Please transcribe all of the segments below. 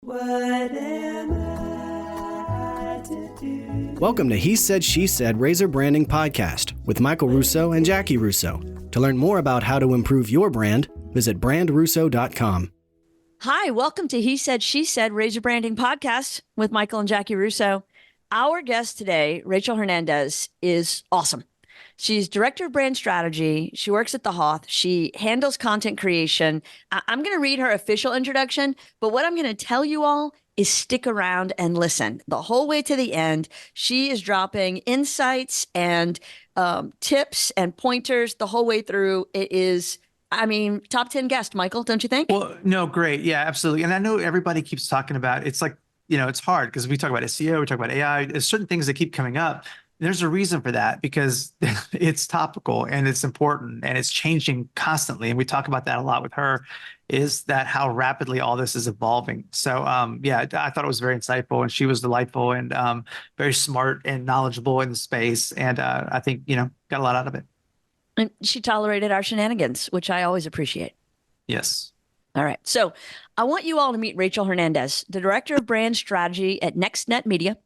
What am I to do? Welcome to He Said, She Said Razor Branding Podcast with Michael Russo and Jaci Russo. To learn more about how to improve your brand, visit brandRUSSO.com. Hi, welcome to He Said, She Said Razor Branding Podcast with Michael and Jaci Russo. Our guest today, Rachel Hernandez, is awesome. She's director of brand strategy. She works at the Hoth. She handles content creation. I'm going to read her official introduction, but what I'm going to tell you all is stick around and listen the whole way to the end. She is dropping insights and tips and pointers the whole way through. It is, top 10 guest, Michael, don't you think? Well, no, great. Yeah, absolutely. And I know everybody keeps talking about, it's like, it's hard because we talk about SEO, we talk about AI, there's certain things that keep coming up. There's a reason for that because it's topical and it's important and it's changing constantly. And we talk about that a lot with her, is that how rapidly all this is evolving. So yeah, I thought it was very insightful and she was delightful and very smart and knowledgeable in the space. And I think, got a lot out of it. And she tolerated our shenanigans, which I always appreciate. Yes. All right. So I want you all to meet Rachel Hernandez, the director of brand strategy at NextNet Media.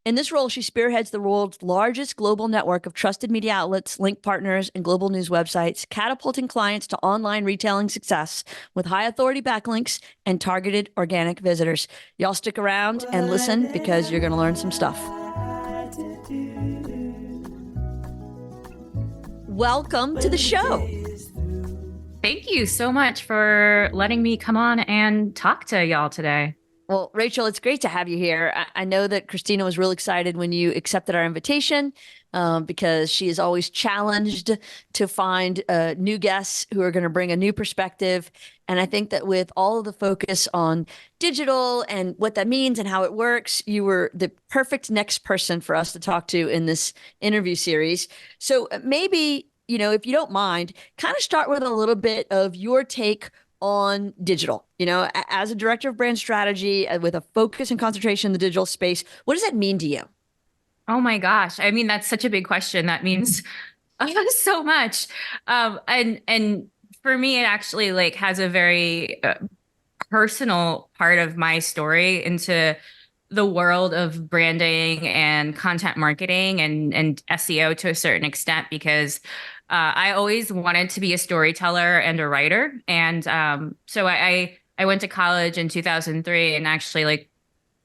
In this role, she spearheads the world's largest global network of trusted media outlets, link partners, and global news websites, catapulting clients to online retailing success with high authority backlinks and targeted organic visitors. Y'all stick around and listen because you're going to learn some stuff. Welcome to the show. Thank you so much for letting me come on and talk to y'all today. Well, Rachel, it's great to have you here. I know that Christina was real excited when you accepted our invitation because she is always challenged to find new guests who are going to bring a new perspective. And I think that with all of the focus on digital and what that means and how it works, you were the perfect next person for us to talk to in this interview series. So maybe, if you don't mind, kind of start with a little bit of your take on digital. As a director of brand strategy with a focus and concentration in the digital space, what does that mean to you? Oh my gosh. I mean, that's such a big question. That means so much. And for me, it actually has a very personal part of my story into the world of branding and content marketing and SEO to a certain extent, because I always wanted to be a storyteller and a writer. And so I went to college in 2003 and actually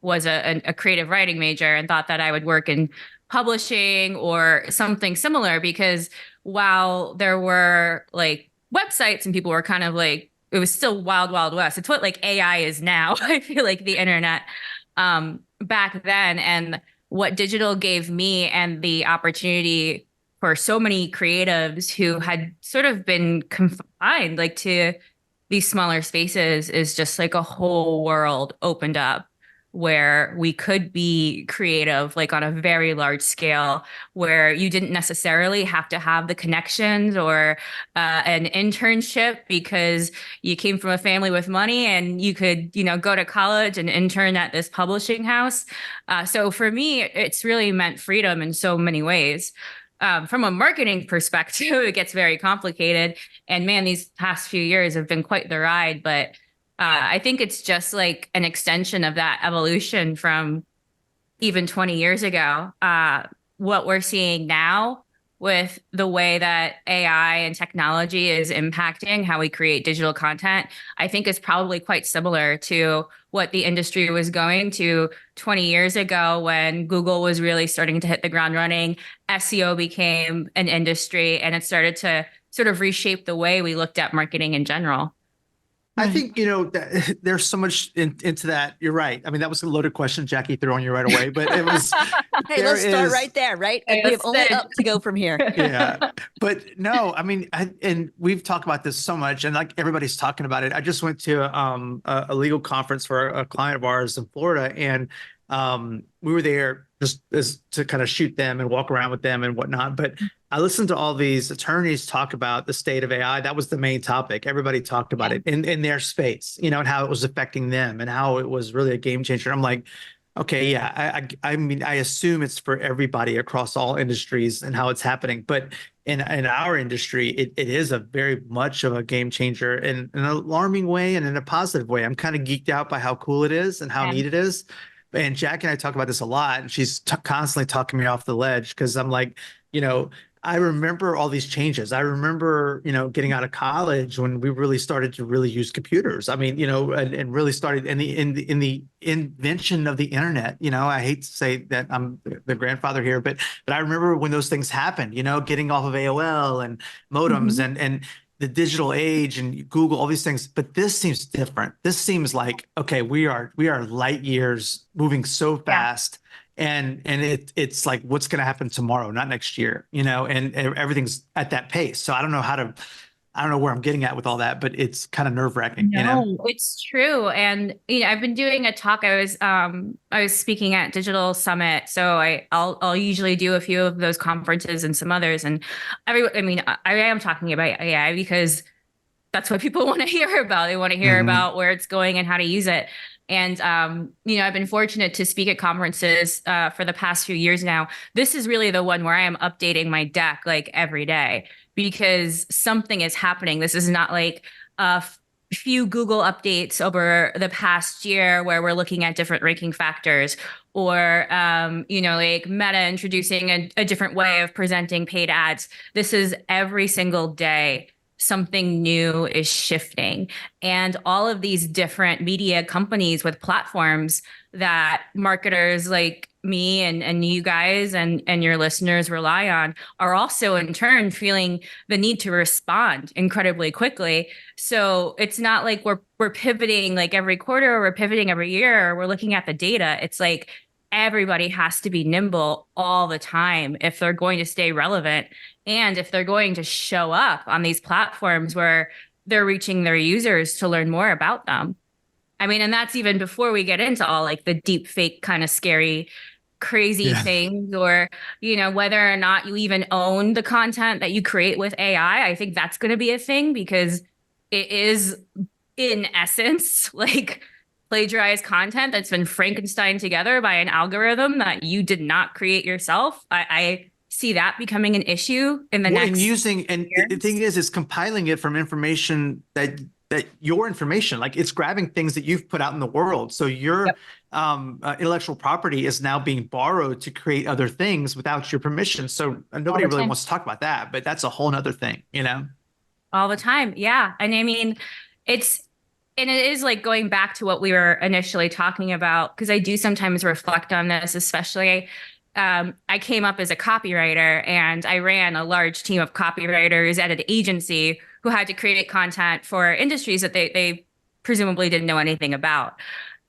was a creative writing major and thought that I would work in publishing or something similar, because while there were websites and people were kind of it was still wild, wild west. It's what AI is now. I feel like the internet back then, and what digital gave me and the opportunity for so many creatives who had sort of been confined to these smaller spaces is just a whole world opened up where we could be creative on a very large scale, where you didn't necessarily have to have the connections or an internship because you came from a family with money and you could go to college and intern at this publishing house. So for me, it's really meant freedom in so many ways. From a marketing perspective, it gets very complicated. And man, these past few years have been quite the ride. But I think it's just an extension of that evolution from even 20 years ago. What we're seeing now with the way that AI and technology is impacting how we create digital content, I think is probably quite similar to what the industry was going to 20 years ago when Google was really starting to hit the ground running. SEO became an industry and it started to sort of reshape the way we looked at marketing in general. I think, that there's so much into that. You're right. I mean, that was a loaded question Jaci threw on you right away, but it was. Hey, let's start right there, right? We have only up to go from here. Yeah. But no, I mean, and we've talked about this so much and everybody's talking about it. I just went to a legal conference for a client of ours in Florida, and we were there just as to kind of shoot them and walk around with them and whatnot. But I listened to all these attorneys talk about the state of AI. That was the main topic. Everybody talked about it in their space, and how it was affecting them and how it was really a game changer. I'm like, okay, yeah, I mean, I assume it's for everybody across all industries and how it's happening. But in our industry, it is a very much of a game changer in an alarming way and in a positive way. I'm kind of geeked out by how cool it is and how Yeah. neat it is. And Jack and I talk about this a lot, and she's constantly talking me off the ledge because I'm like, you know, I remember all these changes. I remember, getting out of college when we really started to really use computers. I mean, and really started in the invention of the internet. I hate to say that I'm the grandfather here, but I remember when those things happened. Getting off of AOL and modems and the digital age and Google, all these things. But this seems different. This seems like, okay, we are light years moving so fast. And it's like, what's going to happen tomorrow, not next year, and everything's at that pace. So I don't know where I'm getting at with all that, but it's kind of nerve wracking. No, it's true. And I've been doing a talk. I was speaking at Digital Summit. So I'll usually do a few of those conferences and some others. And I am talking about AI because that's what people want to hear about. They want to hear about where it's going and how to use it. And, I've been fortunate to speak at conferences for the past few years now. This is really the one where I am updating my deck like every day because something is happening. This is not like a few Google updates over the past year where we're looking at different ranking factors or, like Meta introducing a different way of presenting paid ads. This is every single day. Something new is shifting. And all of these different media companies with platforms that marketers like me and you guys and your listeners rely on are also in turn feeling the need to respond incredibly quickly. So it's not like we're pivoting like every quarter, or we're pivoting every year, or we're looking at the data. It's like everybody has to be nimble all the time if they're going to stay relevant. And if they're going to show up on these platforms where they're reaching their users to learn more about them. I mean, and that's even before we get into all like the deep fake kind of scary, crazy things, or, whether or not you even own the content that you create with AI. I think that's going to be a thing because it is in essence like plagiarized content that's been Frankenstein together by an algorithm that you did not create yourself. I see that becoming an issue in the next years. The thing is compiling it from information that your information, like it's grabbing things that you've put out in the world. So your intellectual property is now being borrowed to create other things without your permission. So nobody really wants to talk about that, but that's a whole nother thing, all the time. Yeah. And I mean, it is like going back to what we were initially talking about, because I do sometimes reflect on this, especially I came up as a copywriter and I ran a large team of copywriters at an agency who had to create content for industries that they presumably didn't know anything about.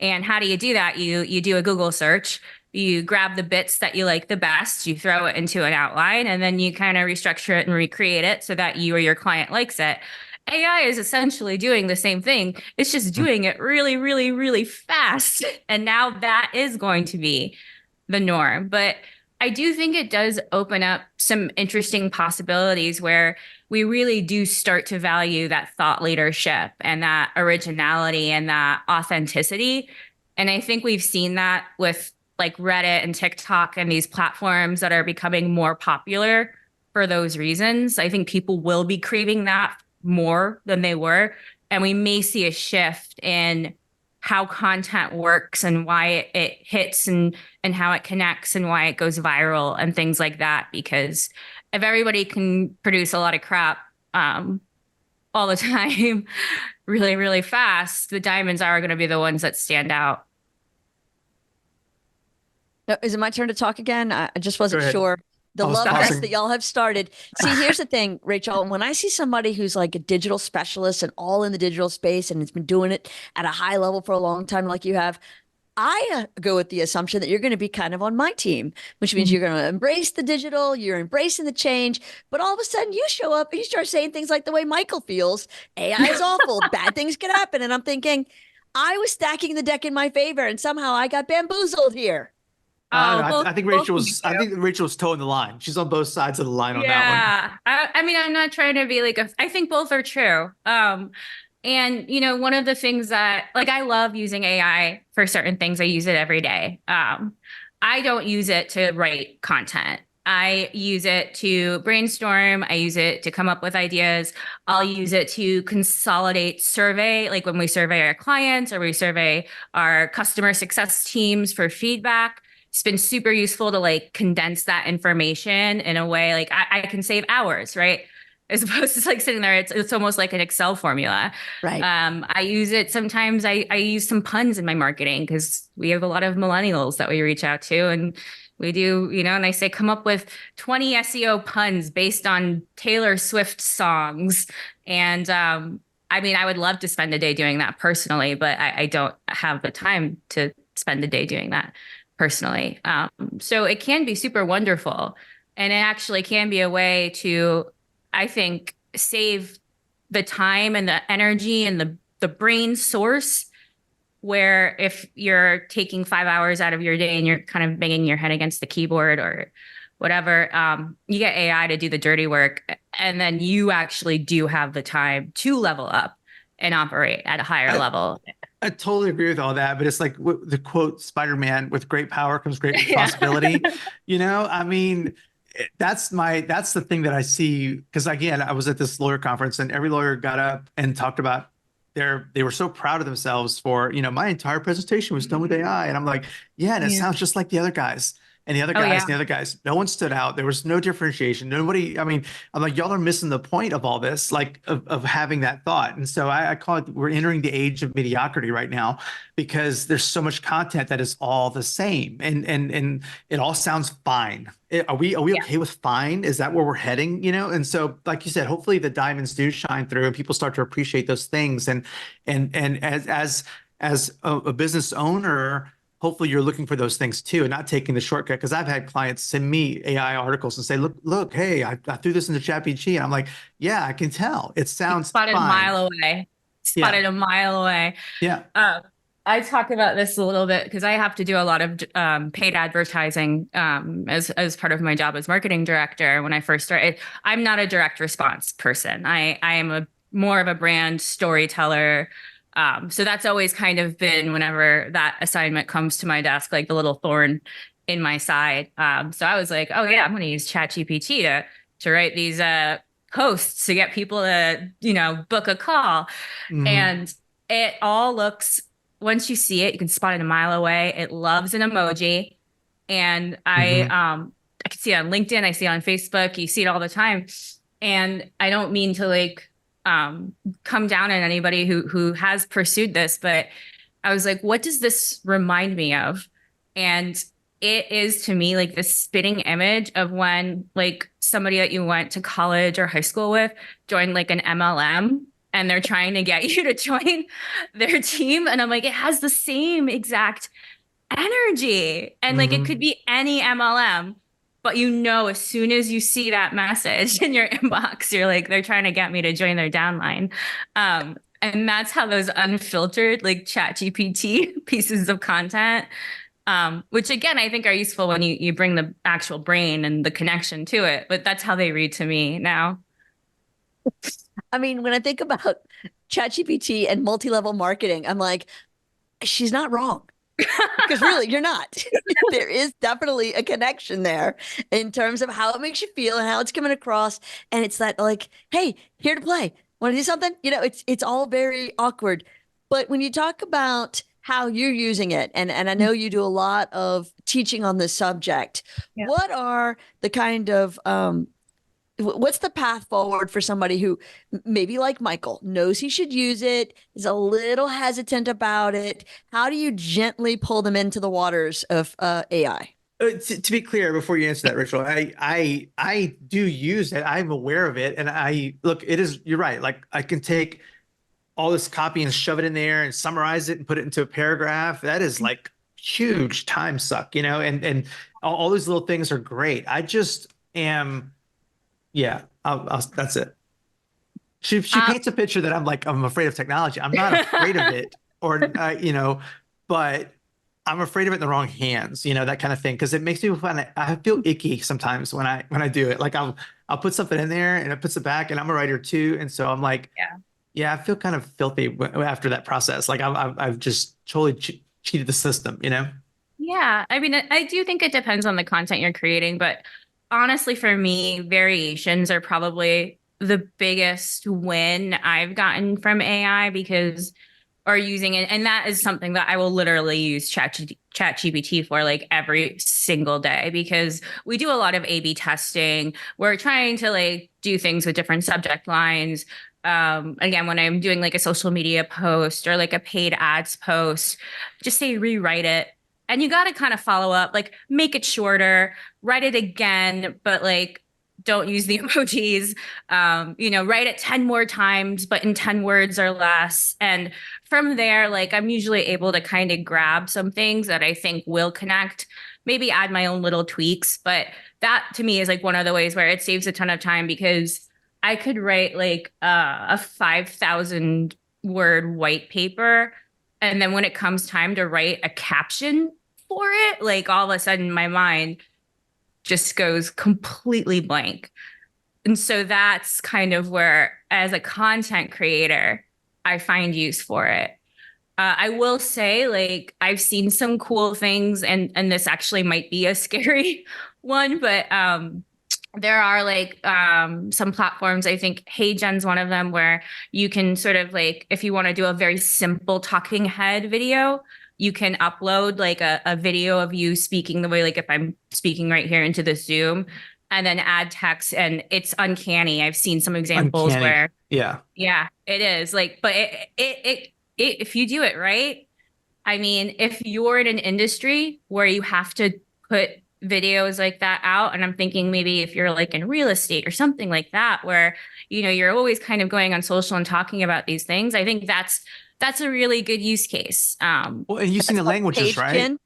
And how do you do that? You do a Google search, you grab the bits that you like the best, you throw it into an outline, and then you kind of restructure it and recreate it so that you or your client likes it. AI is essentially doing the same thing. It's just doing it really, really, really fast. And now that is going to be the norm. But I do think it does open up some interesting possibilities where we really do start to value that thought leadership and that originality and that authenticity. And I think we've seen that with like Reddit and TikTok and these platforms that are becoming more popular for those reasons. I think people will be craving that more than they were. And we may see a shift in how content works and why it hits and how it connects and why it goes viral and things like that. Because if everybody can produce a lot of crap all the time, really, really fast, the diamonds are going to be the ones that stand out. Now, is it my turn to talk again? I just wasn't sure. The love pausing. fest that y'all have started. See, here's the thing, Rachel. When I see somebody who's like a digital specialist and all in the digital space and has been doing it at a high level for a long time, like you have, I go with the assumption that you're going to be kind of on my team, which means you're going to embrace the digital, you're embracing the change. But all of a sudden you show up and you start saying things like the way Michael feels. AI is awful. Bad things can happen. And I'm thinking, I was stacking the deck in my favor and somehow I got bamboozled here. I think Rachel's towing the line. She's on both sides of the line on that one. I mean, I'm not trying to be like I think both are true. And one of the things that like I love using AI for certain things. I use it every day. I don't use it to write content. I use it to brainstorm. I use it to come up with ideas. I'll use it to consolidate survey, like when we survey our clients or we survey our customer success teams for feedback. It's been super useful to like condense that information in a way like I can save hours, right? As opposed to like sitting there, it's almost like an Excel formula. Right. I use it sometimes. I use some puns in my marketing because we have a lot of millennials that we reach out to, and we do, and I say, come up with 20 SEO puns based on Taylor Swift songs. And I mean, I would love to spend a day doing that personally, but I don't have the time to spend a day doing that personally. So it can be super wonderful. And it actually can be a way to, I think, save the time and the energy and the brain source, where if you're taking 5 hours out of your day and you're kind of banging your head against the keyboard or whatever, you get AI to do the dirty work. And then you actually do have the time to level up and operate at a higher level. I totally agree with all that, but it's like the quote Spider-Man, with great power comes great responsibility. I mean, that's the thing that I see. Because again, I was at this lawyer conference and every lawyer got up and talked about they were so proud of themselves for, my entire presentation was done with AI. And I'm like, yeah, and it sounds just like the other guys. And the other guys, and the other guys, no one stood out. There was no differentiation. Nobody, I mean, I'm like, y'all are missing the point of all this, like of having that thought. And so I call it, we're entering the age of mediocrity right now, because there's so much content that is all the same. And it all sounds fine. Are we okay with fine? Is that where we're heading? And so, like you said, hopefully the diamonds do shine through and people start to appreciate those things. And as a business owner, hopefully you're looking for those things too, and not taking the shortcut. Because I've had clients send me AI articles and say, look, hey, I threw this into ChatGPT, and I'm like, yeah, I can tell. It sounds spotted fine. a mile away. Spotted a mile away. Yeah. I talk about this a little bit because I have to do a lot of paid advertising as part of my job as marketing director. When I first started, I'm not a direct response person. I am more of a brand storyteller. So that's always kind of been, whenever that assignment comes to my desk, like the little thorn in my side. So I was like, oh yeah, I'm going to use ChatGPT to write these posts to get people to, book a call. Mhm. And it all looks, once you see it, you can spot it a mile away. It loves an emoji. And I can see it on LinkedIn. I see it on Facebook. You see it all the time. And I don't mean to like, come down on anybody who has pursued this, but I was like, what does this remind me of? And it is, to me, like this spitting image of when like somebody that you went to college or high school with joined like an MLM and they're trying to get you to join their team. And I'm like, it has the same exact energy. And like, it could be any MLM. But as soon as you see that message in your inbox, you're like, they're trying to get me to join their downline. And that's how those unfiltered, like ChatGPT pieces of content, which again, I think are useful when you bring the actual brain and the connection to it. But that's how they read to me now. I mean, when I think about ChatGPT and multi-level marketing, I'm like, she's not wrong. Because really, you're not. There is definitely a connection there in terms of how it makes you feel and how it's coming across. And it's that like, hey, here to play. Want to do something? It's all very awkward. But when you talk about how you're using it, and I know you do a lot of teaching on this subject, what are the kind of what's the path forward for somebody who maybe like Michael knows he should use it, is a little hesitant about it? How do you gently pull them into the waters of AI? To be clear, before you answer that, Rachel, I do use it. I'm aware of it. And you're right. Like I can take all this copy and shove it in there and summarize it and put it into a paragraph. That is like huge time suck, and all these little things are great. I just am. Yeah, that's it. She paints a picture that I'm afraid of technology. I'm not afraid of it, but I'm afraid of it in the wrong hands, that kind of thing, because it makes me I feel icky sometimes when I do it. Like I'll put something in there and it puts it back, and I'm a writer too, and so I'm like, I feel kind of filthy after that process. Like I've just totally cheated the system, Yeah, I mean, I do think it depends on the content you're creating, but honestly, for me, variations are probably the biggest win I've gotten from AI because or using it. And that is something that I will literally use ChatGPT for like every single day because we do a lot of A/B testing. We're trying to like do things with different subject lines. Again, when I'm doing like a social media post or like a paid ads post, just say rewrite it. And you got to kind of follow up, like make it shorter, write it again, but like don't use the emojis. Write it 10 more times, but in 10 words or less. And from there, like I'm usually able to kind of grab some things that I think will connect, maybe add my own little tweaks. But that to me is like one of the ways where it saves a ton of time because I could write like a 5,000 word white paper. And then when it comes time to write a caption for it, like all of a sudden my mind just goes completely blank. And so that's kind of where, as a content creator, I find use for it. I will say, like, I've seen some cool things, and this actually might be a scary one, but there are like some platforms. I think HeyGen's one of them where you can sort of like, if you want to do a very simple talking head video, you can upload like a video of you speaking the way, like if I'm speaking right here into the Zoom and then add text and it's uncanny. I've seen some examples where, yeah, it is like, but it if you do it right, I mean, if you're in an industry where you have to put videos like that out, and I'm thinking maybe if you're like in real estate or something like that, where, you're always kind of going on social and talking about these things, I think that's a really good use case. Well, and using the languages, right? Jen.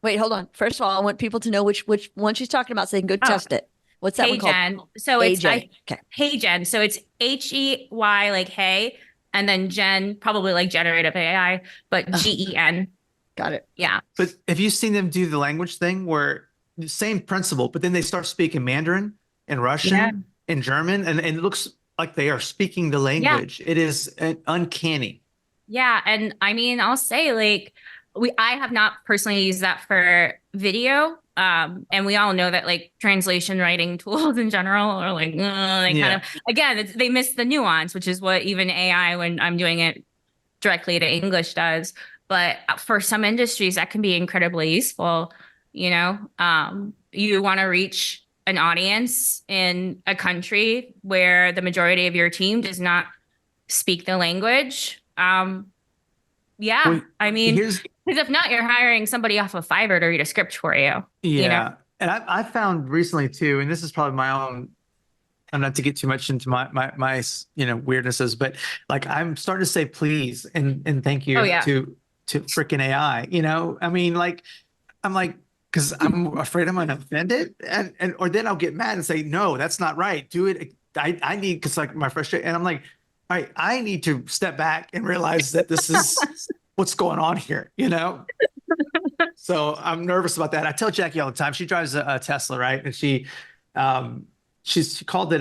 Wait, hold on. First of all, I want people to know which one she's talking about so they can go test it. What's that one called? HeyGen. So it's okay. HeyGen. So it's HEY like hey, and then Gen, probably like generative AI, but GEN. Got it. Yeah. But have you seen them do the language thing where the same principle, but then they start speaking Mandarin and Russian and German, and it looks like they are speaking the language. Yeah. It is uncanny. Yeah. And I mean, I'll say like, I have not personally used that for video. And we all know that like translation writing tools in general are like, kind of, again, they miss the nuance, which is what even AI, when I'm doing it directly to English, does. But for some industries that can be incredibly useful. You want to reach an audience in a country where the majority of your team does not speak the language. I mean, because if not, you're hiring somebody off of Fiverr to read a script for you. Yeah. And I found recently too, and this is probably my own, I'm not to get too much into my weirdnesses, but like I'm starting to say please and thank you to freaking AI. I mean, like I'm like, because I'm afraid I'm gonna offend it, and or then I'll get mad and say, no, that's not right. Do it. I need, because like my frustration, and I'm like, all right, I need to step back and realize that this is what's going on here, So I'm nervous about that. I tell Jackie all the time. She drives a Tesla, right? And she called it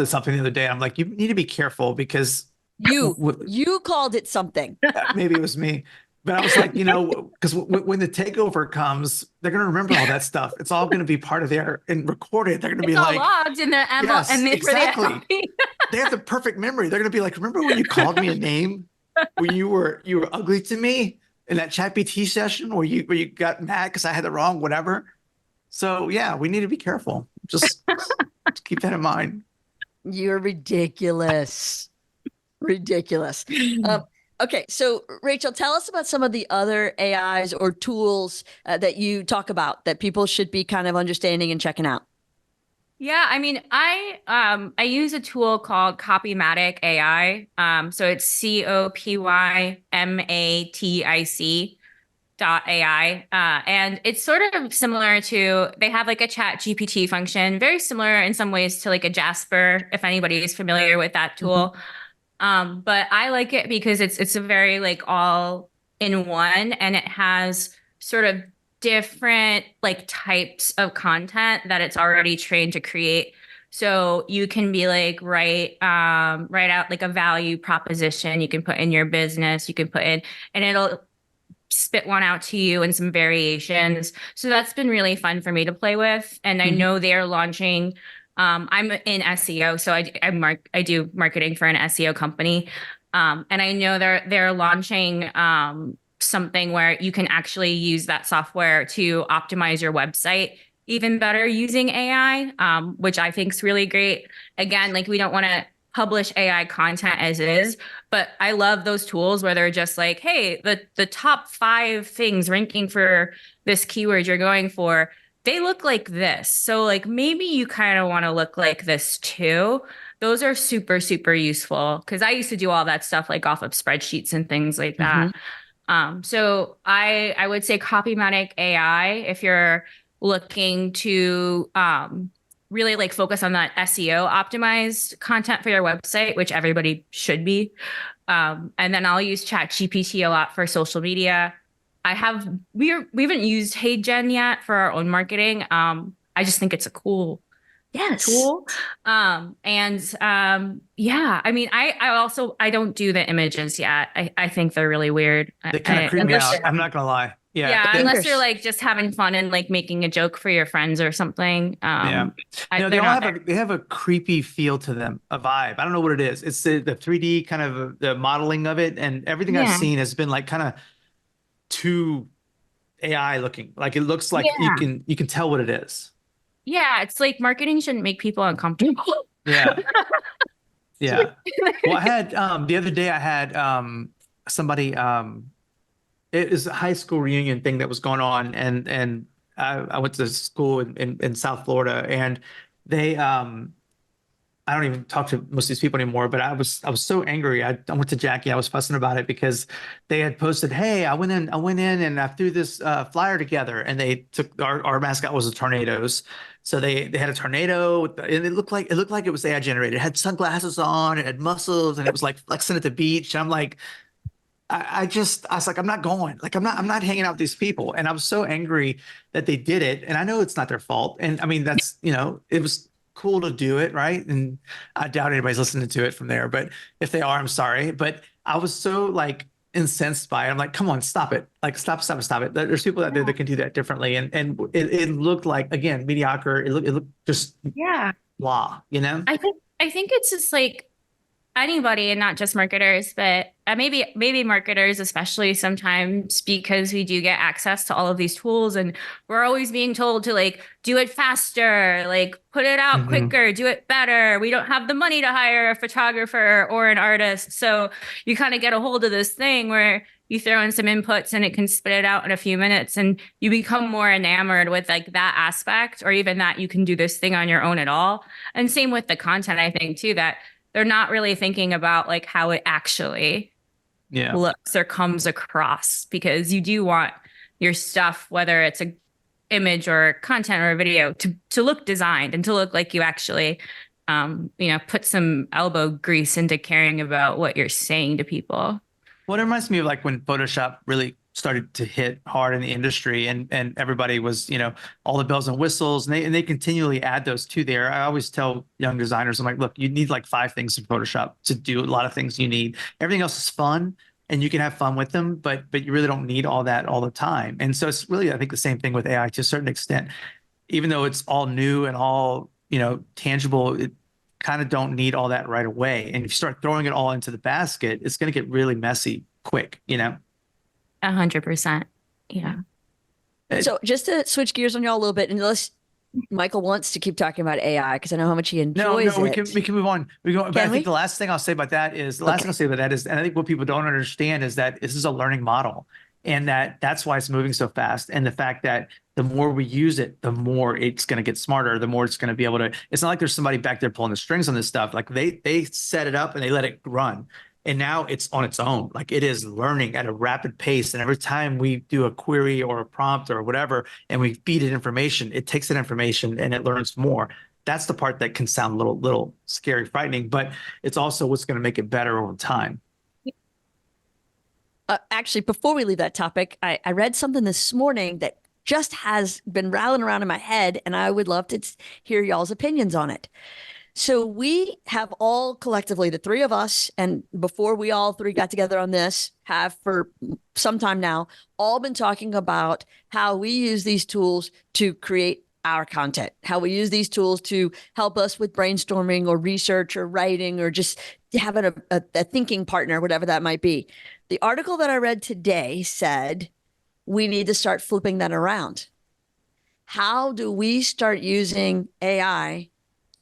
something the other day. I'm like, you need to be careful because you called it something. Maybe it was me. But I was like, because when the takeover comes, they're going to remember all that stuff. It's all going to be part of their and recorded. They're going to be like, logged in their yes, exactly. They have the perfect memory. They're going to be like, remember when you called me a name when you were ugly to me in that ChatGPT session where you got mad because I had the wrong whatever. So yeah, we need to be careful. Just keep that in mind. You're ridiculous. Ridiculous. Okay, so Rachel, tell us about some of the other AIs or tools that you talk about that people should be kind of understanding and checking out. Yeah, I mean, I use a tool called Copymatic AI. So it's COPYMATIC.ai. And it's sort of similar to, they have like a chat GPT function, very similar in some ways to like a Jasper, if anybody is familiar with that tool. But I like it because it's a very like all in one, and it has sort of different like types of content that it's already trained to create. So you can be like, write out like a value proposition you can put in your business, you can put in, and it'll spit one out to you and some variations. So that's been really fun for me to play with. And I know they're launching. I'm in SEO, so I do marketing for an SEO company, and I know they're launching something where you can actually use that software to optimize your website even better using AI, which I think is really great. Again, like we don't want to publish AI content as is, but I love those tools where they're just like, hey, the top 5 things ranking for this keyword you're going for, they look like this. So like maybe you kind of want to look like this too. Those are super, super useful because I used to do all that stuff like off of spreadsheets and things like that. So I would say Copymatic AI if you're looking to really like focus on that SEO optimized content for your website, which everybody should be. And then I'll use ChatGPT a lot for social media. We haven't used HeyGen yet for our own marketing. I just think it's a cool tool. Yeah, I mean, I don't do the images yet. I think they're really weird. They kind of creep me out. I'm not gonna lie. Yeah, unless you're like just having fun and like making a joke for your friends or something. They have a creepy feel to them, a vibe. I don't know what it is. It's the 3D kind of the modeling of it, and everything I've seen has been like kind of too AI looking. Like it looks like you can tell what it is. Yeah, it's like marketing shouldn't make people uncomfortable. Yeah. Yeah. Well, I had the other day I had somebody it was a high school reunion thing that was going on, and I went to school in South Florida, and they I don't even talk to most of these people anymore, but I was so angry. I went to Jaci. I was fussing about it because they had posted, "Hey, I went in and I threw this flyer together," and they took our mascot was the tornadoes. So they had a tornado, and it looked like it was AI generated. It had sunglasses on, it had muscles, and it was like flexing at the beach. And I'm like, I was like, I'm not going. Like I'm not hanging out with these people. And I was so angry that they did it. And I know it's not their fault. And I mean, that's, it was cool to do it, right? And I doubt anybody's listening to it from there. But if they are, I'm sorry. But I was so like incensed by it. I'm like, come on, stop it. Like stop it. There's people out there that can do that differently. And it looked like, again, mediocre. It looked just blah, I think it's just like anybody and not just marketers, but maybe marketers especially sometimes because we do get access to all of these tools and we're always being told to like do it faster, like put it out quicker, do it better. We don't have the money to hire a photographer or an artist. So you kind of get a hold of this thing where you throw in some inputs and it can spit it out in a few minutes and you become more enamored with like that aspect or even that you can do this thing on your own at all. And same with the content, I think too, that they're not really thinking about like how it actually looks or comes across because you do want your stuff, whether it's a image or content or a video to look designed and to look like you actually, put some elbow grease into caring about what you're saying to people. Well, it reminds me of like when Photoshop really started to hit hard in the industry and everybody was, all the bells and whistles and they continually add those to there. I always tell young designers, I'm like, look, you need like 5 things in Photoshop to do a lot of things you need. Everything else is fun and you can have fun with them, but you really don't need all that all the time. And so it's really, I think the same thing with AI to a certain extent, even though it's all new and all, tangible, it kind of don't need all that right away. And if you start throwing it all into the basket, it's going to get really messy quick, 100%. Yeah. So just to switch gears on y'all a little bit, unless Michael wants to keep talking about AI, because I know how much he enjoys it. We can move on. But I think the last thing I'll say about that is, and I think what people don't understand is that this is a learning model and that's why it's moving so fast. And the fact that the more we use it, the more it's going to get smarter, the more it's going to be able to, it's not like there's somebody back there pulling the strings on this stuff. Like they set it up and they let it run. And now it's on its own. Like it is learning at a rapid pace. And every time we do a query or a prompt or whatever, and we feed it information, it takes that information and it learns more. That's the part that can sound a little scary, frightening, but it's also what's going to make it better over time. Actually, before we leave that topic, I read something this morning that just has been rattling around in my head, and I would love to hear y'all's opinions on it. So we have all collectively, the three of us, and before we all three got together on this, have for some time now, all been talking about how we use these tools to create our content, how we use these tools to help us with brainstorming or research or writing or just having a thinking partner, whatever that might be. The article that I read today said we need to start flipping that around. How do we start using AI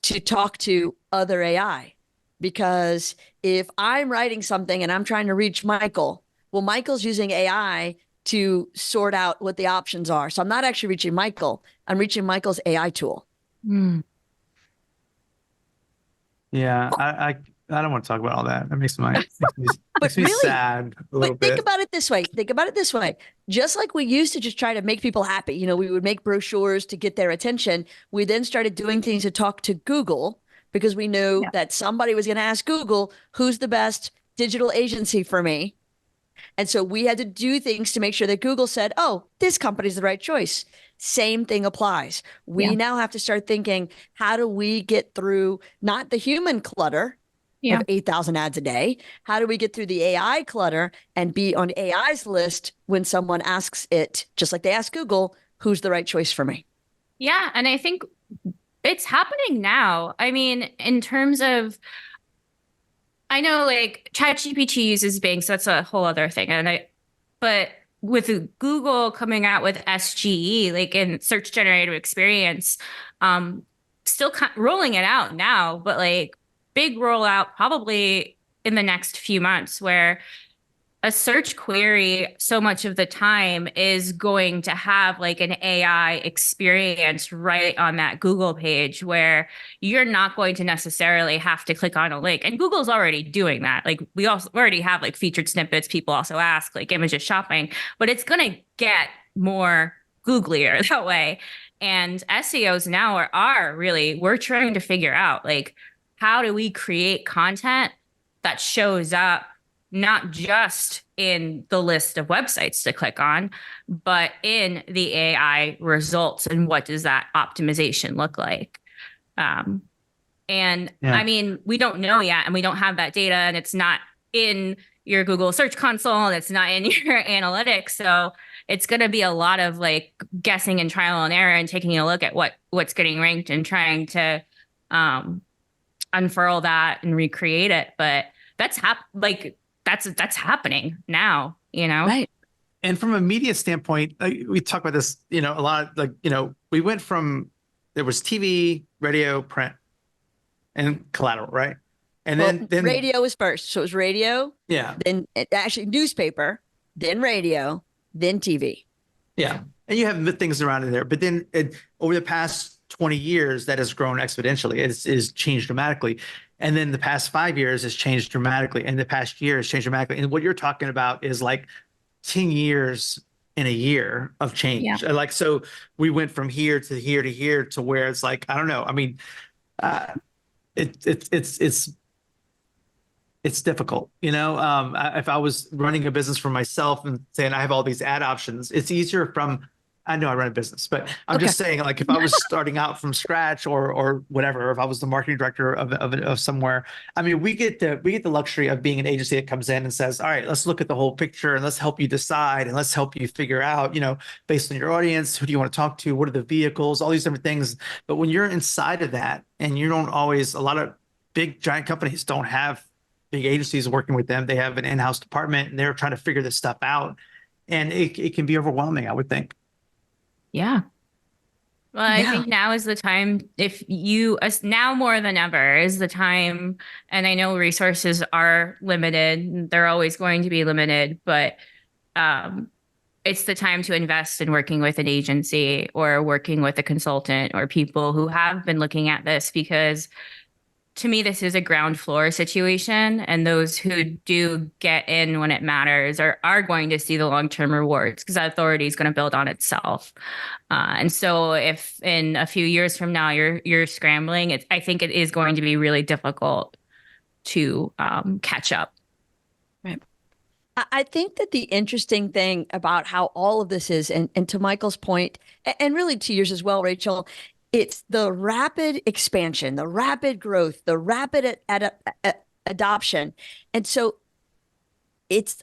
to talk to other AI? Because if I'm writing something and I'm trying to reach Michael, well, Michael's using AI to sort out what the options are. So I'm not actually reaching Michael. I'm reaching Michael's AI tool. Yeah, I don't want to talk about all that. That makes me really, sad a little But think bit. about it this way. Think about it this way. Just like we used to just try to make people happy, you know, we would make brochures to get their attention. We then started doing things to talk to Google because we knew that somebody was going to ask Google, who's the best digital agency for me? And so we had to do things to make sure that Google said, oh, this company's the right choice. Same thing applies. We now have to start thinking, how do we get through not the human clutter of 8,000 ads a day? How do we get through the AI clutter and be on AI's list when someone asks it, just like they ask Google, who's the right choice for me? Yeah. And I think it's happening now. I mean, in terms of, I know like ChatGPT uses Bing, so that's a whole other thing. But with Google coming out with SGE, like in search generative experience, still rolling it out now, but like big rollout probably in the next few months, where a search query so much of the time is going to have like an AI experience right on that Google page, where you're not going to necessarily have to click on a link. And Google's already doing that. Like we already have like featured snippets. People also ask like images shopping, but it's going to get more Googlier that way. And SEOs now are really, we're trying to figure out like, how do we create content that shows up not just in the list of websites to click on, but in the AI results, and what does that optimization look like? I mean, we don't know yet, and we don't have that data, and it's not in your Google Search Console, and it's not in your analytics. So it's going to be a lot of like guessing and trial and error and taking a look at what's getting ranked and trying to unfurl that and recreate it. But that's happening now, you know? Right. And from a media standpoint, we talk about this, you know, a lot. Like, you know, we went from, there was TV, radio, print, and collateral, right? And then radio was first. So it was radio. Yeah. Then actually newspaper, then radio, then TV. Yeah. And you have things around in there. But then over the past 20 years, that has grown exponentially. It's changed dramatically. And then the past 5 years has changed dramatically. And the past year has changed dramatically. And what you're talking about is like 10 years in a year of change. Yeah. Like, so we went from here to here to here to where it's like, I don't know. I mean, it's difficult, you know. If I was running a business for myself and saying I have all these ad options, it's easier from, I know I run a business, but I'm just saying, like, if I was starting out from scratch or whatever, if I was the marketing director of somewhere, I mean, we get the luxury of being an agency that comes in and says, all right, let's look at the whole picture and let's help you decide and let's help you figure out, you know, based on your audience, who do you want to talk to, what are the vehicles, all these different things. But when you're inside of that, and you don't always, a lot of big giant companies don't have big agencies working with them. They have an in-house department and they're trying to figure this stuff out, and it can be overwhelming, I would think. Yeah. Well, I think now is the time, now more than ever is the time. And I know resources are limited. They're always going to be limited, but it's the time to invest in working with an agency or working with a consultant or people who have been looking at this, because to me, this is a ground floor situation, and those who do get in when it matters are going to see the long-term rewards, because that authority is going to build on itself. And so if in a few years from now you're scrambling, I think it is going to be really difficult to catch up. Right. I think that the interesting thing about how all of this is, and to Michael's point, and really to yours as well, Rachel, It's the rapid expansion, the rapid growth, the rapid adoption. And so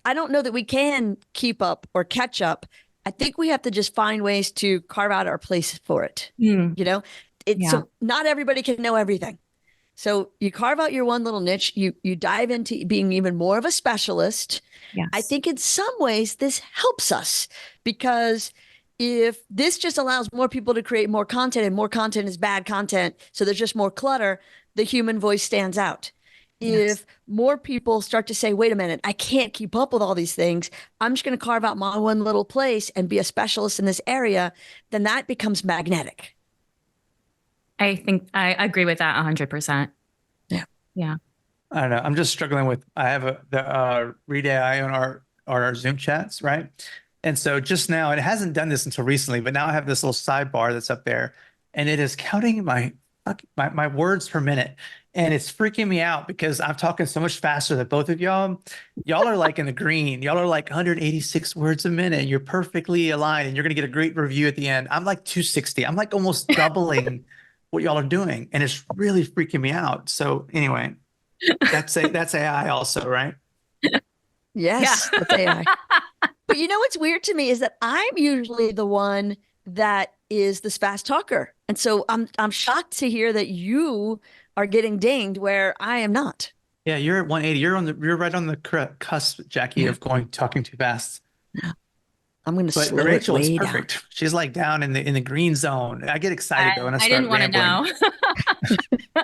I don't know that we can keep up or catch up. I think we have to just find ways to carve out our place for it. Mm, You know, so not everybody can know everything. So you carve out your one little niche, you dive into being even more of a specialist. yes. I think in some ways this helps us, because if this just allows more people to create more content, and more content is bad content, so there's just more clutter, the human voice stands out. Yes. If more people start to say, wait a minute, I can't keep up with all these things, I'm just going to carve out my one little place and be a specialist in this area, then that becomes magnetic. I think I agree with that 100%. Yeah. Yeah. I don't know. I'm just struggling with, I have the Read AI on our Zoom chats, right? And so just now, and it hasn't done this until recently, but now I have this little sidebar that's up there, and it is counting my words per minute. And it's freaking me out because I'm talking so much faster than both of y'all. Y'all are like in the green. Y'all are like 186 words a minute. You're perfectly aligned, and you're going to get a great review at the end. I'm like 260. I'm like almost doubling what y'all are doing, and it's really freaking me out. So anyway, that's AI also, right? Yes, Yeah. that's AI. But you know what's weird to me is that I'm usually the one that is this fast talker. And so I'm shocked to hear that you are getting dinged where I am not. Yeah, you're at 180. You're right on the cusp, Jaci, of talking too fast. I'm going to But slow Rachel it is way perfect. down. She's like down in the green zone. I get excited though, and I I start didn't want to rambling. know.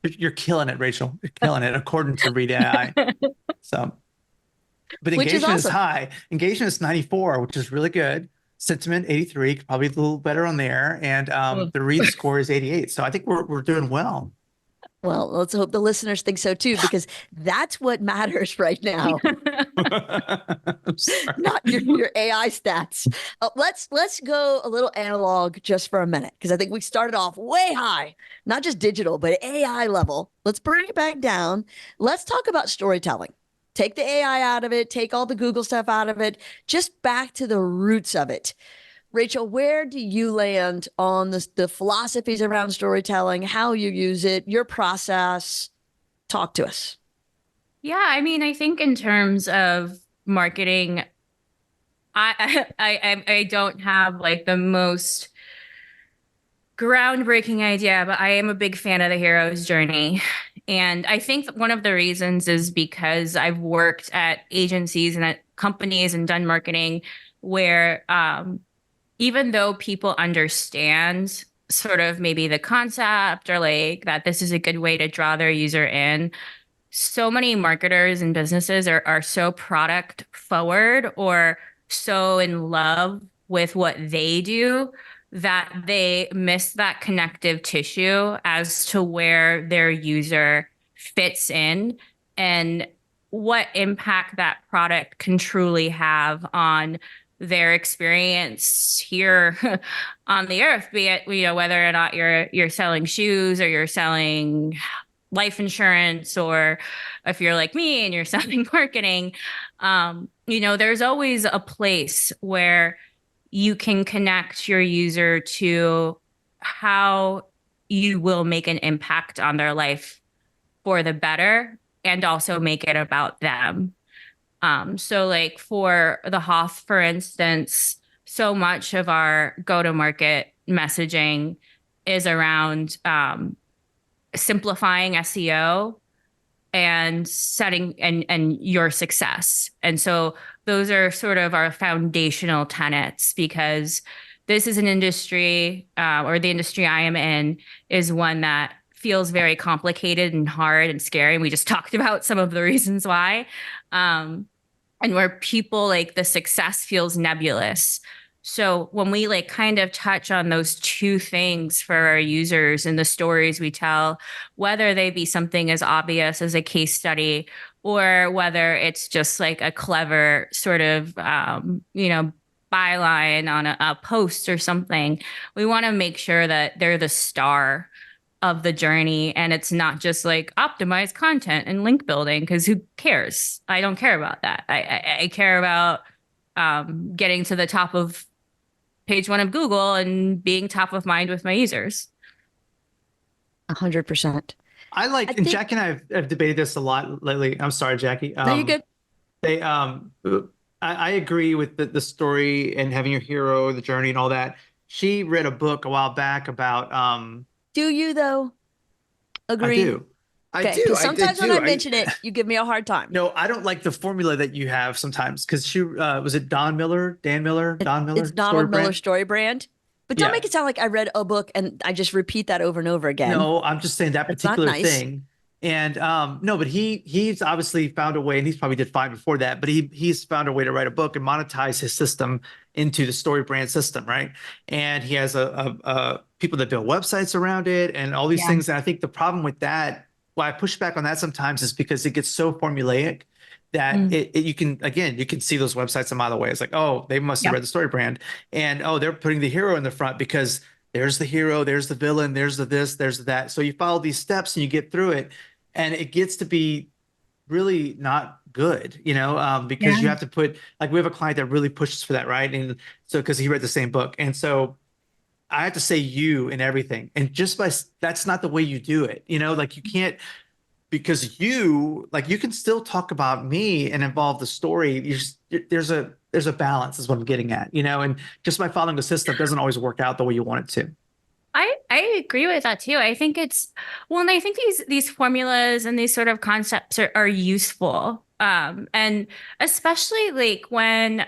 You're killing it, Rachel. You're killing it, according to Read AI. So, but Which is engagement is awesome. high. Engagement is 94, which is really good. Sentiment 83, probably a little better on there, and the read score is 88. So I think we're doing well. Well, let's hope the listeners think so too, because that's what matters right now. I'm sorry. Not your AI stats. Let's go a little analog just for a minute, because I think we started off way high, not just digital, but AI level. Let's bring it back down. Let's talk about storytelling. Take the AI out of it, take all the Google stuff out of it, just back to the roots of it. Rachel, where do you land on the philosophies around storytelling, how you use it, your process? Talk to us. Yeah, I mean, I think in terms of marketing, I don't have like the most groundbreaking idea, but I am a big fan of the hero's journey. And I think that one of the reasons is because I've worked at agencies and at companies and done marketing where even though people understand sort of maybe the concept or like that this is a good way to draw their user in, so many marketers and businesses are so product forward or so in love with what they do that they miss that connective tissue as to where their user fits in and what impact that product can truly have on their experience here on the earth, be it, you know, whether or not you're selling shoes or you're selling life insurance, or if you're like me and you're selling marketing, you know, there's always a place where you can connect your user to how you will make an impact on their life for the better and also make it about them. So like for the Hoff, for instance, so much of our go-to-market messaging is around simplifying SEO and setting and your success. And so those are sort of our foundational tenets, because this is an industry or the industry I am in is one that feels very complicated and hard and scary. And we just talked about some of the reasons why. And where people like the success feels nebulous. So when we like kind of touch on those two things for our users and the stories we tell, whether they be something as obvious as a case study or whether it's just like a clever sort of, you know, byline on a post or something, we want to make sure that they're the star of the journey and it's not just like optimized content and link building, because who cares? I don't care about that. I care about getting to the top of page one of Google and being top of mind with my users. 100%. And Jackie and I have debated this a lot lately. I'm sorry, Jackie. No, you're good. I agree with the story and having your hero, the journey and all that. She read a book a while back about, Do you though? Agree? I do. Okay, I do. because sometimes when I mention it, you give me a hard time. No, I don't like the formula that you have sometimes because she was it Dan Miller? It's Donald Miller Story Brand. But don't Yeah. make it sound like I read a book and I just repeat that over and over again. No, I'm just saying that That's not particular nice. thing. And no, but he's obviously found a way, and he's probably did fine before that, but he's found a way to write a book and monetize his system into the story brand system, right? And he has a people that build websites around it and all these things. And I think the problem with that, why I push back on that sometimes, is because it gets so formulaic that you can see those websites a mile away. It's like, oh, they must have read the story brand, and oh, they're putting the hero in the front because there's the hero, there's the villain, there's the this, there's the that. So you follow these steps and you get through it, and it gets to be really not good, because you have to put, like, we have a client that really pushes for that, right? And so because he read the same book, and so I have to say you in everything, and that's not the way you do it, like you can't, because you can still talk about me and involve the story. There's a balance is what I'm getting at, and just by following the system doesn't always work out the way you want it to. I agree with that too. I think and I think these formulas and these sort of concepts are useful. And especially like when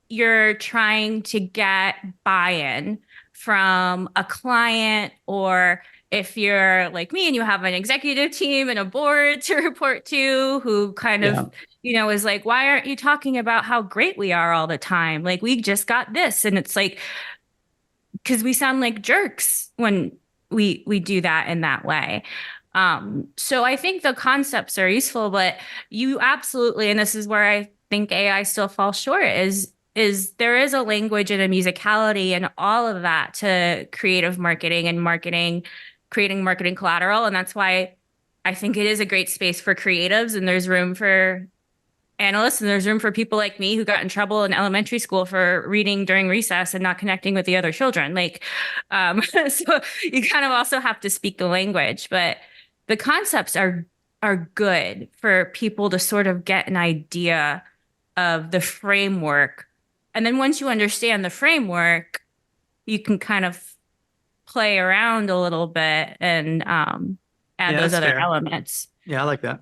you're trying to get buy-in from a client, or if you're like me and you have an executive team and a board to report to who kind of, is like, why aren't you talking about how great we are all the time? Like, we just got this. And it's like, because we sound like jerks when we do that in that way. So I think the concepts are useful, but you absolutely, and this is where I think AI still falls short, is there is a language and a musicality and all of that to creative marketing and creating marketing collateral. And that's why I think it is a great space for creatives, and there's room for analysts, and there's room for people like me who got in trouble in elementary school for reading during recess and not connecting with the other children. So you kind of also have to speak the language, but the concepts are good for people to sort of get an idea of the framework. And then once you understand the framework, you can kind of play around a little bit and add those other elements. Yeah, I like that.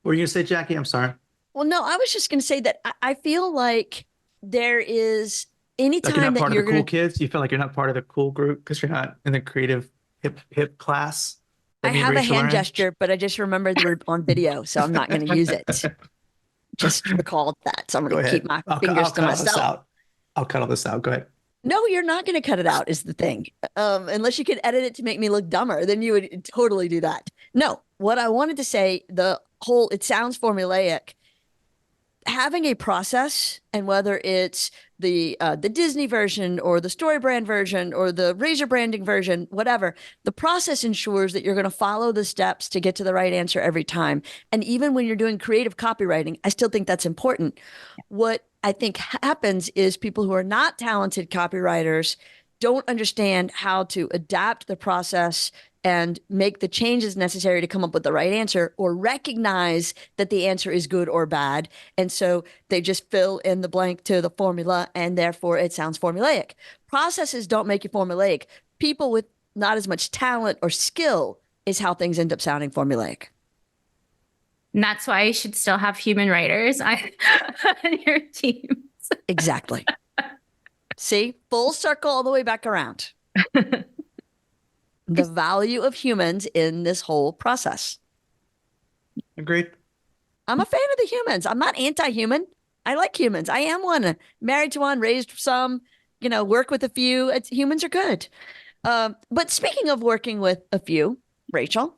What were you going to say, Jackie? I'm sorry. Well, no, I was just going to say that I feel like there is anytime like you're not that part you're of the cool kids. You feel like you're not part of the cool group because you're not in the creative hip class. I have a hand gesture, but I just remembered we're on video, so I'm not going to use it. Just recalled that, so I'm going to keep my fingers to myself. I'll cut all this out. Go ahead. No, you're not going to cut it out, is the thing. Unless you could edit it to make me look dumber, then you would totally do that. No, what I wanted to say, it sounds formulaic. Having a process, and whether it's the Disney version or the story brand version or the Razor branding version, whatever, the process ensures that you're going to follow the steps to get to the right answer every time. And even when you're doing creative copywriting, I still think that's important. What I think happens is people who are not talented copywriters don't understand how to adapt the process and make the changes necessary to come up with the right answer, or recognize that the answer is good or bad. And so they just fill in the blank to the formula, and therefore it sounds formulaic. Processes don't make you formulaic. People with not as much talent or skill is how things end up sounding formulaic. And that's why you should still have human writers on your teams. Exactly. See, full circle all the way back around. The value of humans in this whole process. Agreed. I'm a fan of the humans. I'm not anti-human. I like humans. I am one. Married to one, raised some, work with a few. Humans are good. But speaking of working with a few, Rachel,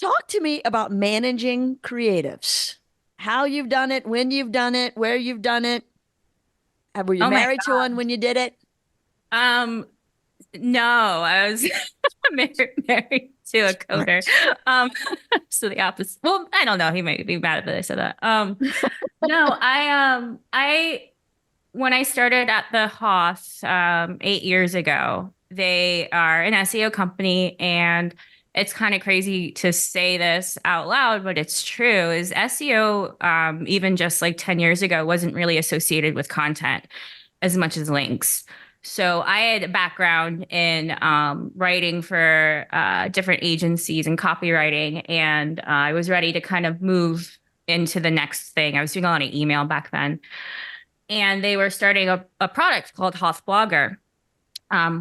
talk to me about managing creatives. How you've done it, when you've done it, where you've done it. Were you married to one when you did it? No, I was married to a coder. So the opposite. Well, I don't know. He might be mad that I said that. No, I when I started at the Hoth 8 years ago, they are an SEO company, and it's kind of crazy to say this out loud, but it's true, is SEO, even just like 10 years ago, wasn't really associated with content as much as links. So I had a background in writing for different agencies and copywriting, and I was ready to kind of move into the next thing. I was doing a lot of email back then. And they were starting a product called Hoth Blogger,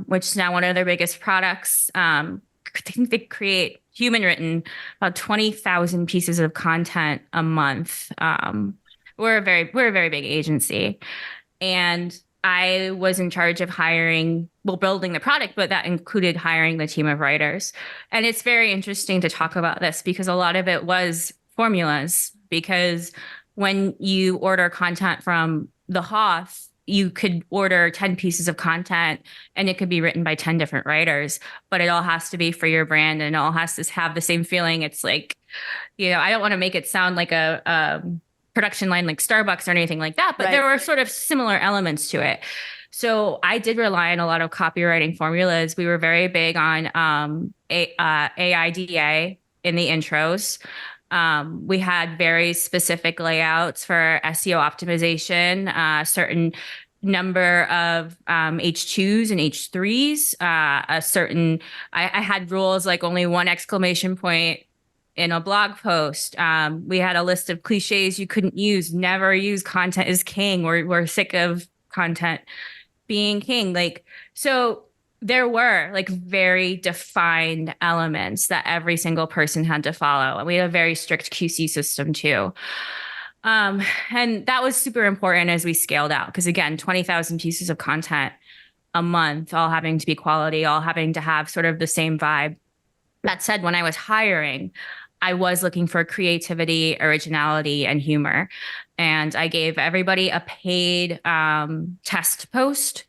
which is now one of their biggest products. I think they create human written about 20,000 pieces of content a month. We're a very big agency, and I was in charge of building the product, but that included hiring the team of writers. And it's very interesting to talk about this because a lot of it was formulas, because when you order content from the Hoth, you could order 10 pieces of content and it could be written by 10 different writers, but it all has to be for your brand and it all has to have the same feeling. It's like, I don't want to make it sound like a production line like Starbucks or anything like that, but there were sort of similar elements to it. So I did rely on a lot of copywriting formulas. We were very big on AIDA in the intros. We had very specific layouts for SEO optimization, certain number of H2s and H3s, I had rules like only one exclamation point in a blog post. We had a list of cliches you couldn't use. Never use content is king. We're sick of content being king. So there were very defined elements that every single person had to follow. And we had a very strict QC system too. And that was super important as we scaled out. Because again, 20,000 pieces of content a month, all having to be quality, all having to have sort of the same vibe. That said, when I was hiring, I was looking for creativity, originality, and humor. And I gave everybody a paid test post.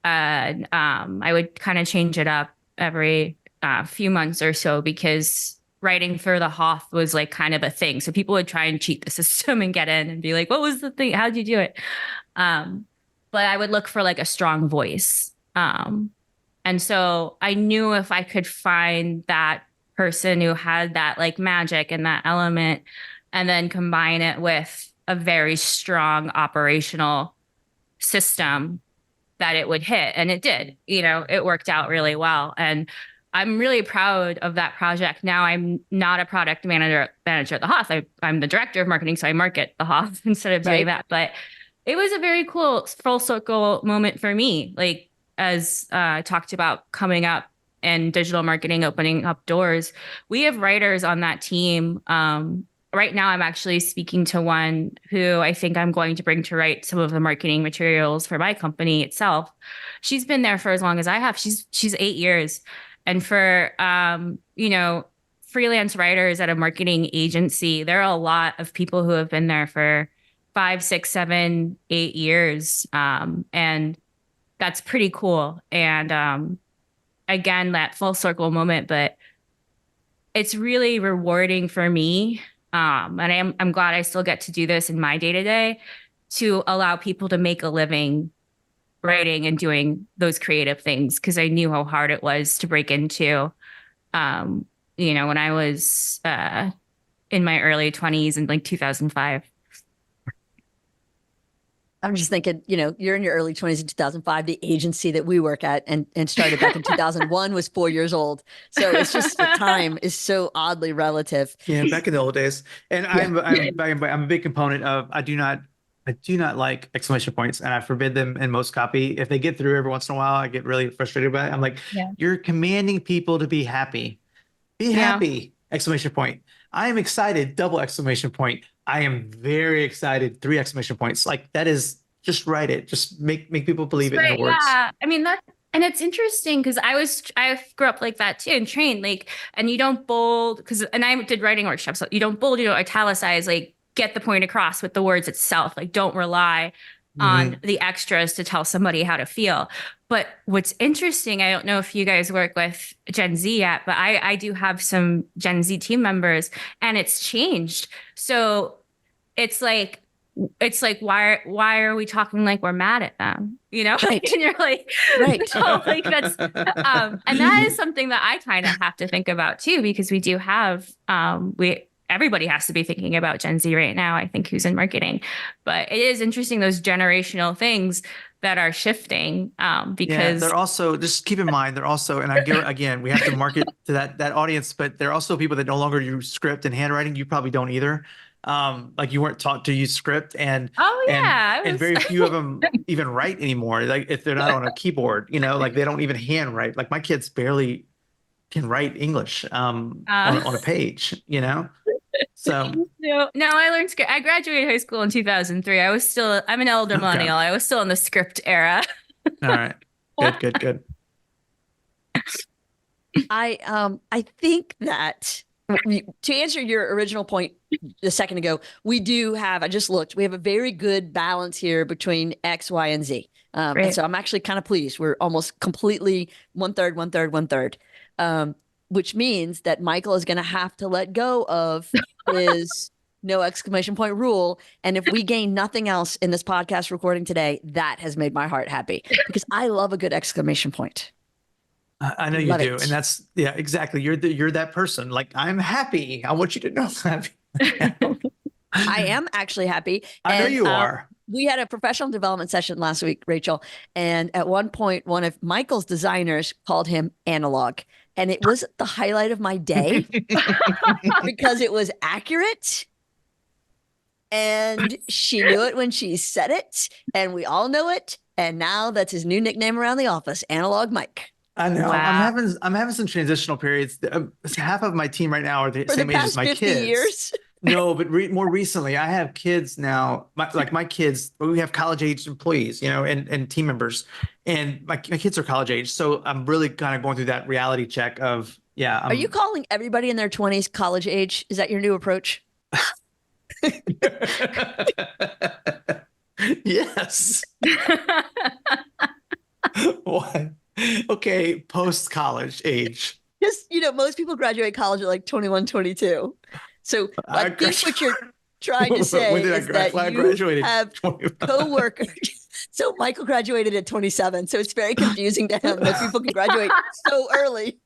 I would kind of change it up every few months or so because writing for the Hoth was kind of a thing. So people would try and cheat the system and get in and be like, what was the thing? How'd you do it? But I would look for a strong voice. And so I knew if I could find that person who had that magic and that element and then combine it with a very strong operational system, that it would hit. And it did. It worked out really well. And I'm really proud of that project. Now I'm not a product manager at the Hoth. I'm the director of marketing, so I market the Hoth instead of doing that. But it was a very cool full circle moment for me. As I talked about coming up and digital marketing opening up doors. We have writers on that team. Right now, I'm actually speaking to one who I think I'm going to bring to write some of the marketing materials for my company itself. She's been there for as long as I have. She's 8 years. And for, freelance writers at a marketing agency, there are a lot of people who have been there for 5, 6, 7, 8 years. And that's pretty cool. And again, that full circle moment, but it's really rewarding for me. And I'm glad I still get to do this in my day-to-day to allow people to make a living writing and doing those creative things, because I knew how hard it was to break into, when I was in my early 20s in 2005. I'm just thinking, you're in your early 20s in 2005. The agency that we work at and started back in 2001 was 4 years old. So it's just the time is so oddly relative. Yeah, back in the old days. And yeah. I'm a big component of I do not like exclamation points, and I forbid them in most copy. If they get through every once in a while, I get really frustrated by it. I'm like, You're commanding people to be happy. Be happy! Exclamation point. I am excited! Double exclamation point. I am very excited! 3 exclamation points. That is, just write it. Just make people believe it in the words. Yeah, I mean that, and it's interesting because I grew up like that too and trained and you don't bold and I did writing workshops. So you don't bold, you don't italicize. Get the point across with the words itself. Don't rely on the extras to tell somebody how to feel. But what's interesting, I don't know if you guys work with Gen Z yet, but I do have some Gen Z team members, and it's changed. So it's it's like, why are we talking like we're mad at them? You know, Right. and you're like, Right. no, like that's, and that is something that I kind of have to think about too, because we do have, everybody has to be thinking about Gen Z right now, I think, who's in marketing. But it is interesting, those generational things that are shifting, because they're also, just keep in mind, they're also, and again, we have to market to that audience, but they're also people that no longer use script and handwriting. You probably don't either. Like you weren't taught to use script, and and very few of them even write anymore. Like if they're not on a keyboard, like they don't even handwrite. Like my kids barely can write English on a page, So no, I learned script. I graduated high school in 2003. I'm an elder millennial. I was still in the script era. All right. Good. I think that to answer your original point a second ago, we do have, I just looked, we have a very good balance here between X, Y, and Z. And so I'm actually kind of pleased. We're almost completely 1/3, 1/3, 1/3. Which means that Michael is going to have to let go of his no exclamation point rule. And if we gain nothing else in this podcast recording today, that has made my heart happy, because I love a good exclamation point. I know you do. And that's, exactly. You're that person. Like, I'm happy. I want you to know I'm happy. I am actually happy. I know you are. We had a professional development session last week, Rachel. And at one point, one of Michael's designers called him analog. And it was the highlight of my day because it was accurate. And she knew it when she said it. And we all know it. And now that's his new nickname around the office, Analog Mike. I know. Wow. I'm having some transitional periods. Half of my team right now are the same age as my kids. 50 years. No, but more recently, I have kids now. My kids, we have college age employees, and team members, and my kids are college age. So I'm really kind of going through that reality check of, Are you calling everybody in their 20s college age? Is that your new approach? Yes. What? Okay, post-college age. Just, most people graduate college at like 21, 22. So I think what you're trying to say is that you have coworkers. So Michael graduated at 27. So it's very confusing to him that people can graduate so early.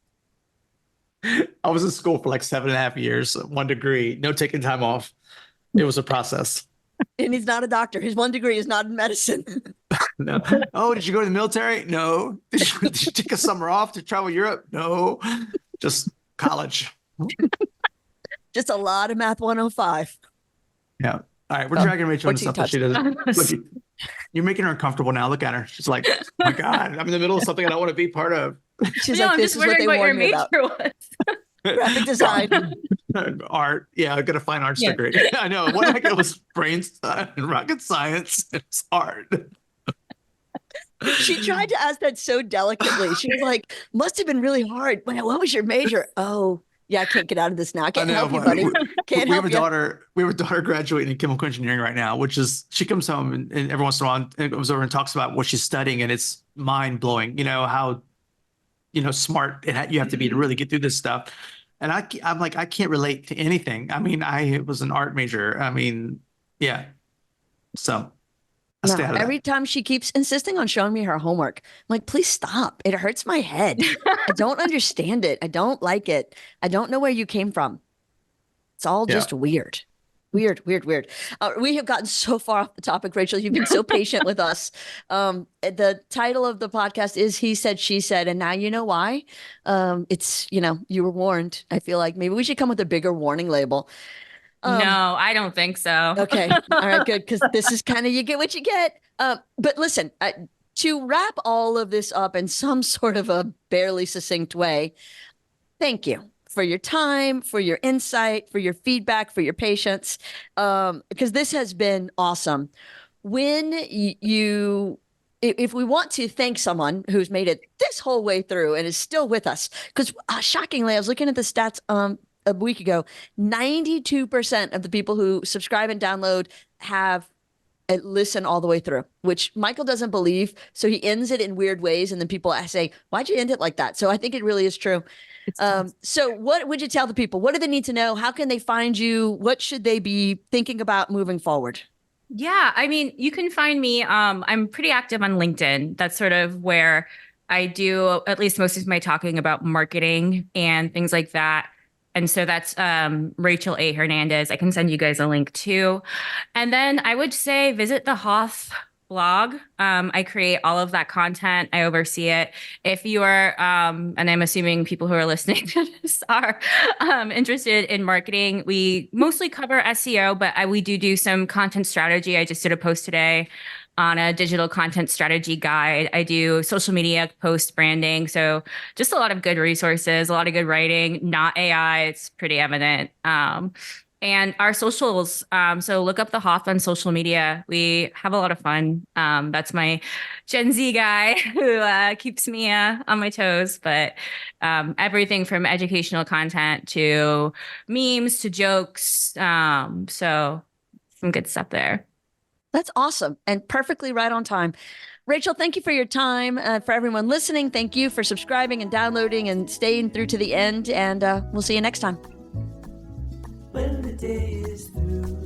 I was in school for like 7.5 years, 1 degree, no taking time off. It was a process. And he's not a doctor. His 1 degree is not in medicine. No. Oh, did you go to the military? No. Did you take a summer off to travel Europe? No. Just college. Just a lot of math 105. Yeah. All right. We're dragging Rachel into something she doesn't. Look, you're making her uncomfortable now. Look at her. She's like, oh my God, I'm in the middle of something I don't want to be part of. She's like, this is what they warned me about. Graphic design. Art. Yeah, I got a fine arts degree. I know. What the heck? It was brains and rocket science. It's art. She tried to ask that so delicately. She was like, must have been really hard. What was your major? Oh, yeah, I can't get out of this now. I can't help you, buddy. Can't help you. We have a daughter graduating in chemical engineering right now, which is, she comes home and every once in a while and comes over and talks about what she's studying, and it's mind blowing, how, smart you have to be to really get through this stuff. And I'm like, I can't relate to anything. I mean, I was an art major. I mean, yeah. So every time she keeps insisting on showing me her homework, I'm like, please stop. It hurts my head. I don't understand it. I don't like it. I don't know where you came from. It's all just weird. Weird. We have gotten so far off the topic, Rachel. You've been so patient with us. The title of the podcast is He Said, She Said. And now you know why. It's, you were warned. I feel like maybe we should come with a bigger warning label. No, I don't think so. Okay. All right, good. Because this is kind of, you get what you get. But listen, to wrap all of this up in some sort of a barely succinct way, thank you for your time, for your insight, for your feedback, for your patience, because this has been awesome. When if we want to thank someone who's made it this whole way through and is still with us, because shockingly, I was looking at the stats a week ago, 92% of the people who subscribe and download have listen all the way through, which Michael doesn't believe. So he ends it in weird ways. And then people say, why'd you end it like that? So I think it really is true. So what would you tell the people? What do they need to know? How can they find you? What should they be thinking about moving forward? Yeah, I mean, you can find me. I'm pretty active on LinkedIn. That's sort of where I do at least most of my talking about marketing and things like that. And so that's Rachel A. Hernandez. I can send you guys a link too. And then I would say visit the Hoth blog. I create all of that content. I oversee it. If you are, and I'm assuming people who are listening to this are interested in marketing, we mostly cover SEO, but we do some content strategy. I just did a post today on a digital content strategy guide. I do social media post branding. So just a lot of good resources, a lot of good writing, not AI. It's pretty evident. And our socials. So look up the Hoth on social media. We have a lot of fun. That's my Gen Z guy who keeps me on my toes. But everything from educational content to memes to jokes. So some good stuff there. That's awesome and perfectly right on time. Rachel, thank you for your time. For everyone listening, thank you for subscribing and downloading and staying through to the end. And we'll see you next time. When the day is through.